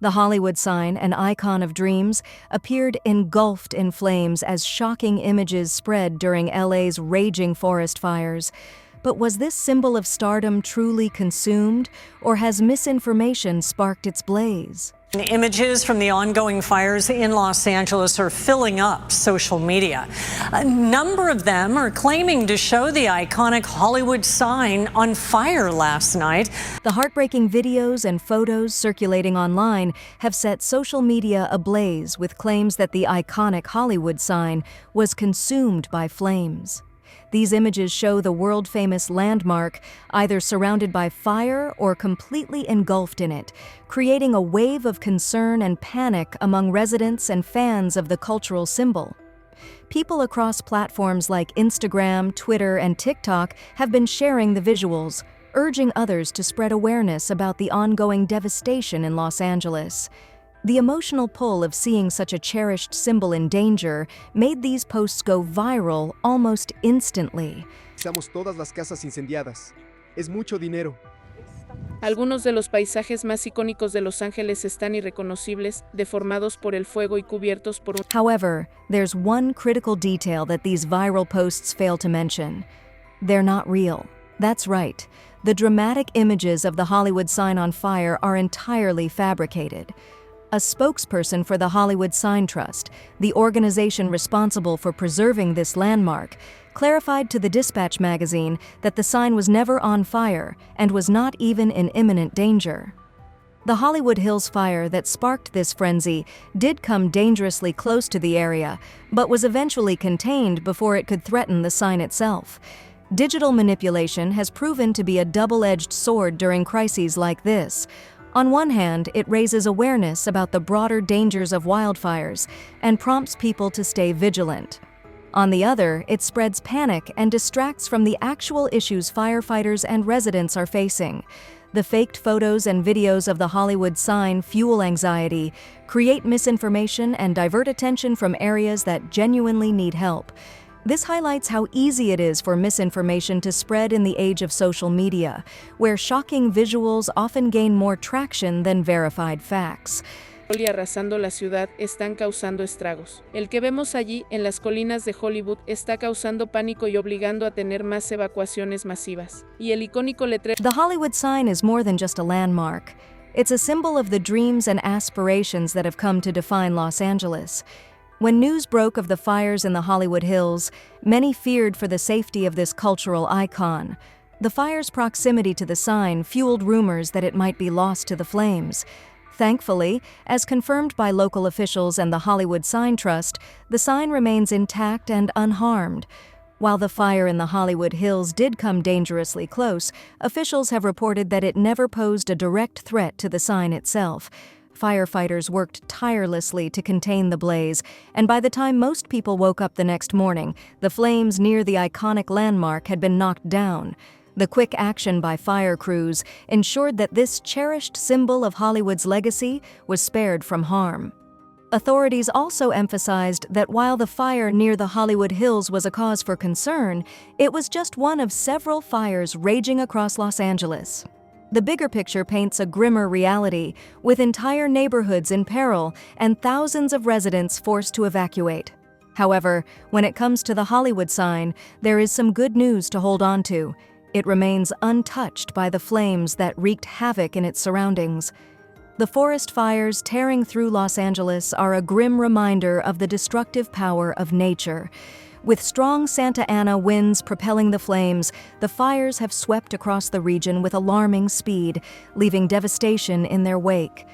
The Hollywood sign, an icon of dreams, appeared engulfed in flames as shocking images spread during LA's raging forest fires. But was this symbol of stardom truly consumed, or has misinformation sparked its blaze? Images from the ongoing fires in Los Angeles are filling up social media. A number of them are claiming to show the iconic Hollywood sign on fire last night. The heartbreaking videos and photos circulating online have set social media ablaze with claims that the iconic Hollywood sign was consumed by flames. These images show the world-famous landmark either surrounded by fire or completely engulfed in it, creating a wave of concern and panic among residents and fans of the cultural symbol. People across platforms like Instagram, Twitter, and TikTok have been sharing the visuals, urging others to spread awareness about the ongoing devastation in Los Angeles. The emotional pull of seeing such a cherished symbol in danger made these posts go viral almost instantly. Estamos todas las casas incendiadas. Es mucho dinero. Algunos de los paisajes más icónicos de Los Ángeles están irreconocibles, deformados por el fuego y cubiertos por un... However, there's one critical detail that these viral posts fail to mention. They're not real. That's right. The dramatic images of the Hollywood sign on fire are entirely fabricated. A spokesperson for the Hollywood Sign Trust, the organization responsible for preserving this landmark, clarified to the Dispatch magazine that the sign was never on fire and was not even in imminent danger. The Hollywood Hills fire that sparked this frenzy did come dangerously close to the area, but was eventually contained before it could threaten the sign itself. Digital manipulation has proven to be a double-edged sword during crises like this. On one hand, it raises awareness about the broader dangers of wildfires and prompts people to stay vigilant. On the other, it spreads panic and distracts from the actual issues firefighters and residents are facing. The faked photos and videos of the Hollywood sign fuel anxiety, create misinformation, and divert attention from areas that genuinely need help. This highlights how easy it is for misinformation to spread in the age of social media, where shocking visuals often gain more traction than verified facts. Y arrasando la ciudad están causando estragos. El que vemos allí, en las colinas de Hollywood, está causando pánico y obligando a tener más evacuaciones masivas. Y el icónico letrero... The Hollywood sign is more than just a landmark. It's a symbol of the dreams and aspirations that have come to define Los Angeles. When news broke of the fires in the Hollywood Hills, many feared for the safety of this cultural icon. The fire's proximity to the sign fueled rumors that it might be lost to the flames. Thankfully, as confirmed by local officials and the Hollywood Sign Trust, the sign remains intact and unharmed. While the fire in the Hollywood Hills did come dangerously close, officials have reported that it never posed a direct threat to the sign itself. Firefighters worked tirelessly to contain the blaze, and by the time most people woke up the next morning, the flames near the iconic landmark had been knocked down. The quick action by fire crews ensured that this cherished symbol of Hollywood's legacy was spared from harm. Authorities also emphasized that while the fire near the Hollywood Hills was a cause for concern, it was just one of several fires raging across Los Angeles. The bigger picture paints a grimmer reality, with entire neighborhoods in peril and thousands of residents forced to evacuate. However, when it comes to the Hollywood sign, there is some good news to hold on to. It remains untouched by the flames that wreaked havoc in its surroundings. The forest fires tearing through Los Angeles are a grim reminder of the destructive power of nature. With strong Santa Ana winds propelling the flames, the fires have swept across the region with alarming speed, leaving devastation in their wake.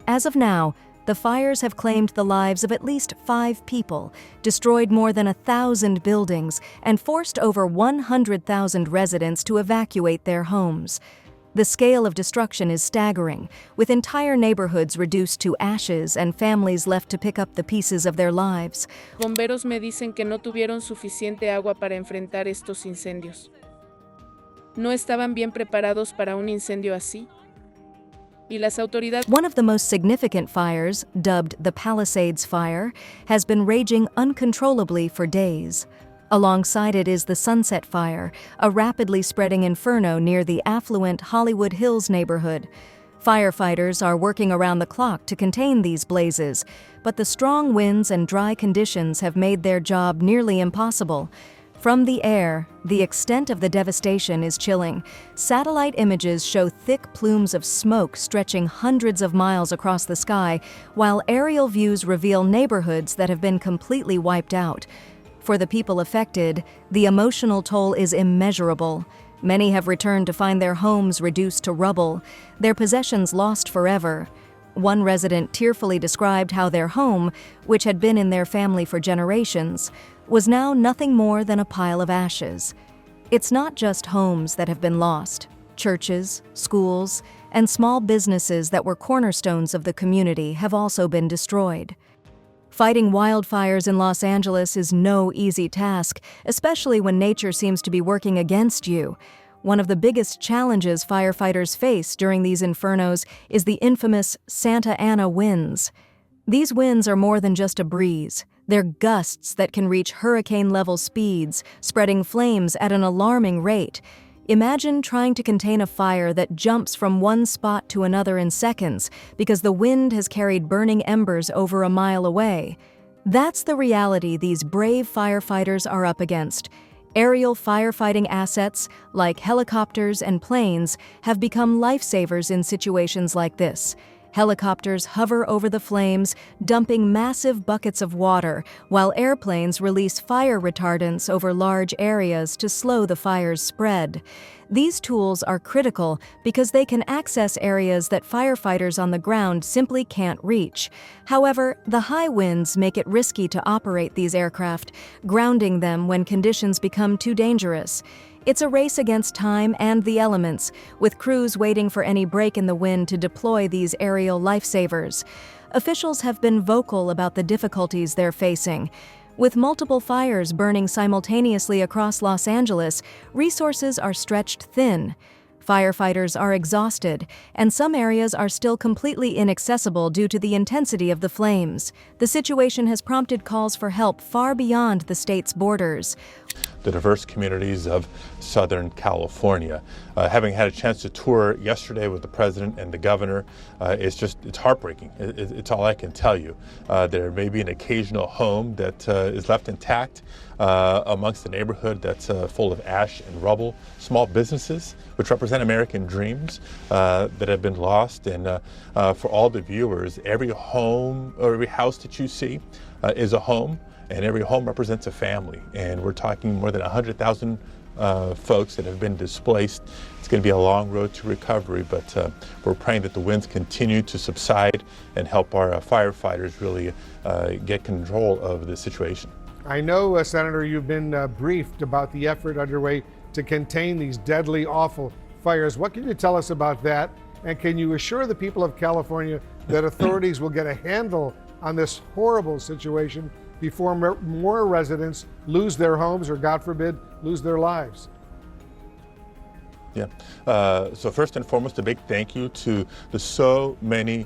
As of now, the fires have claimed the lives of at least 5 people, destroyed more than 1,000 buildings, and forced over 100,000 residents to evacuate their homes. The scale of destruction is staggering, with entire neighborhoods reduced to ashes and families left to pick up the pieces of their lives. Bomberos me dicen que no tuvieron suficiente agua para enfrentar estos incendios. ¿No estaban bien preparados para un incendio así? Y las autoridades... One of the most significant fires, dubbed the Palisades Fire, has been raging uncontrollably for days. Alongside it is the Sunset Fire, a rapidly spreading inferno near the affluent Hollywood Hills neighborhood. Firefighters are working around the clock to contain these blazes, but the strong winds and dry conditions have made their job nearly impossible. From the air, the extent of the devastation is chilling. Satellite images show thick plumes of smoke stretching hundreds of miles across the sky, while aerial views reveal neighborhoods that have been completely wiped out. For the people affected, the emotional toll is immeasurable. Many have returned to find their homes reduced to rubble, their possessions lost forever. One resident tearfully described how their home, which had been in their family for generations, was now nothing more than a pile of ashes. It's not just homes that have been lost. Churches, schools, and small businesses that were cornerstones of the community have also been destroyed. Fighting wildfires in Los Angeles is no easy task, especially when nature seems to be working against you. One of the biggest challenges firefighters face during these infernos is the infamous Santa Ana winds. These winds are more than just a breeze. They're gusts that can reach hurricane-level speeds, spreading flames at an alarming rate. Imagine trying to contain a fire that jumps from one spot to another in seconds because the wind has carried burning embers over a mile away. That's the reality these brave firefighters are up against. Aerial firefighting assets, like helicopters and planes, have become lifesavers in situations like this. Helicopters hover over the flames, dumping massive buckets of water, while airplanes release fire retardants over large areas to slow the fire's spread. These tools are critical because they can access areas that firefighters on the ground simply can't reach. However, the high winds make it risky to operate these aircraft, grounding them when conditions become too dangerous. It's a race against time and the elements, with crews waiting for any break in the wind to deploy these aerial lifesavers. Officials have been vocal about the difficulties they're facing. With multiple fires burning simultaneously across Los Angeles, resources are stretched thin. Firefighters are exhausted, and some areas are still completely inaccessible due to the intensity of the flames. The situation has prompted calls for help far beyond the state's borders. The diverse communities of Southern California. Having had a chance to tour yesterday with the president and the governor, it's heartbreaking. It's all I can tell you. There may be an occasional home that is left intact amongst the neighborhood that's full of ash and rubble. Small businesses, which represent American dreams, that have been lost. And for all the viewers, every home or every house that you see is a home. And every home represents a family. And we're talking more than 100,000 folks that have been displaced. It's going to be a long road to recovery, but we're praying that the winds continue to subside and help our firefighters really get control of the situation. I know, Senator, you've been briefed about the effort underway to contain these deadly, awful fires. What can you tell us about that? And can you assure the people of California that authorities will get a handle on this horrible situation before more residents lose their homes or, God forbid, lose their lives? Yeah. So first and foremost, a big thank you to the so many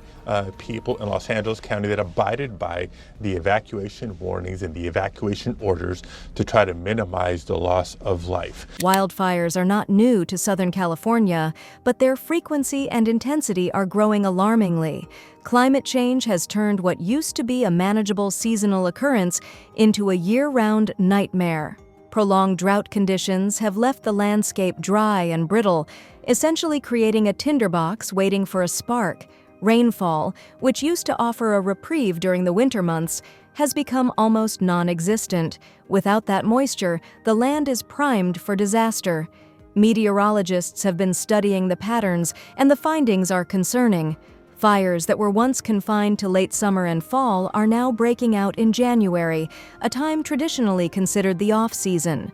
people in Los Angeles County that abided by the evacuation warnings and the evacuation orders to try to minimize the loss of life. Wildfires are not new to Southern California, but their frequency and intensity are growing alarmingly. Climate change has turned what used to be a manageable seasonal occurrence into a year-round nightmare. Prolonged drought conditions have left the landscape dry and brittle, essentially creating a tinderbox waiting for a spark. Rainfall, which used to offer a reprieve during the winter months, has become almost non-existent. Without that moisture, the land is primed for disaster. Meteorologists have been studying the patterns, and the findings are concerning. Fires that were once confined to late summer and fall are now breaking out in January, a time traditionally considered the off-season.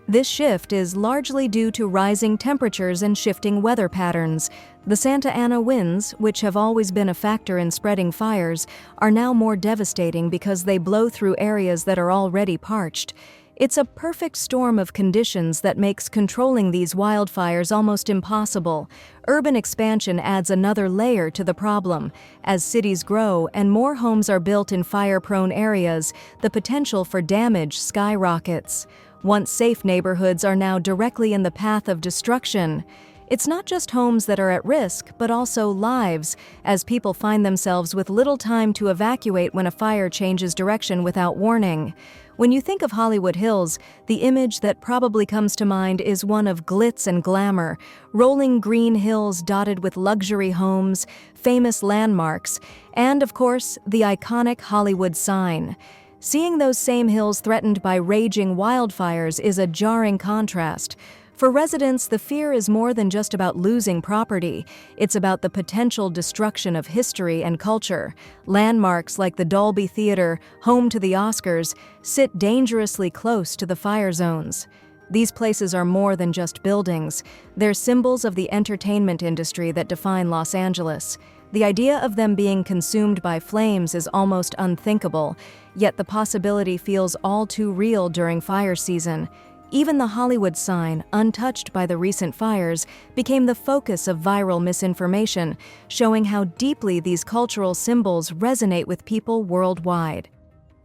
This shift is largely due to rising temperatures and shifting weather patterns. The Santa Ana winds, which have always been a factor in spreading fires, are now more devastating because they blow through areas that are already parched. It's a perfect storm of conditions that makes controlling these wildfires almost impossible. Urban expansion adds another layer to the problem. As cities grow and more homes are built in fire-prone areas, the potential for damage skyrockets. Once safe neighborhoods are now directly in the path of destruction. It's not just homes that are at risk, but also lives, as people find themselves with little time to evacuate when a fire changes direction without warning. When you think of Hollywood Hills, the image that probably comes to mind is one of glitz and glamour, rolling green hills dotted with luxury homes, famous landmarks, and, of course, the iconic Hollywood sign. Seeing those same hills threatened by raging wildfires is a jarring contrast. For residents, the fear is more than just about losing property. It's about the potential destruction of history and culture. Landmarks like the Dolby Theater, home to the Oscars, sit dangerously close to the fire zones. These places are more than just buildings. They're symbols of the entertainment industry that define Los Angeles. The idea of them being consumed by flames is almost unthinkable, yet the possibility feels all too real during fire season. Even the Hollywood sign, untouched by the recent fires, became the focus of viral misinformation, showing how deeply these cultural symbols resonate with people worldwide.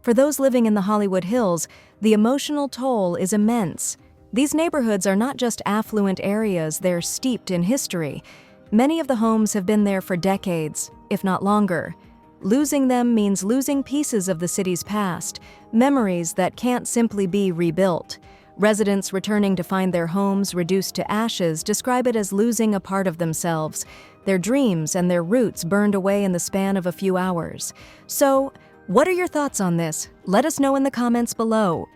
For those living in the Hollywood Hills, the emotional toll is immense. These neighborhoods are not just affluent areas, they're steeped in history. Many of the homes have been there for decades, if not longer. Losing them means losing pieces of the city's past, memories that can't simply be rebuilt. Residents returning to find their homes reduced to ashes describe it as losing a part of themselves, their dreams and their roots burned away in the span of a few hours. So, what are your thoughts on this? Let us know in the comments below.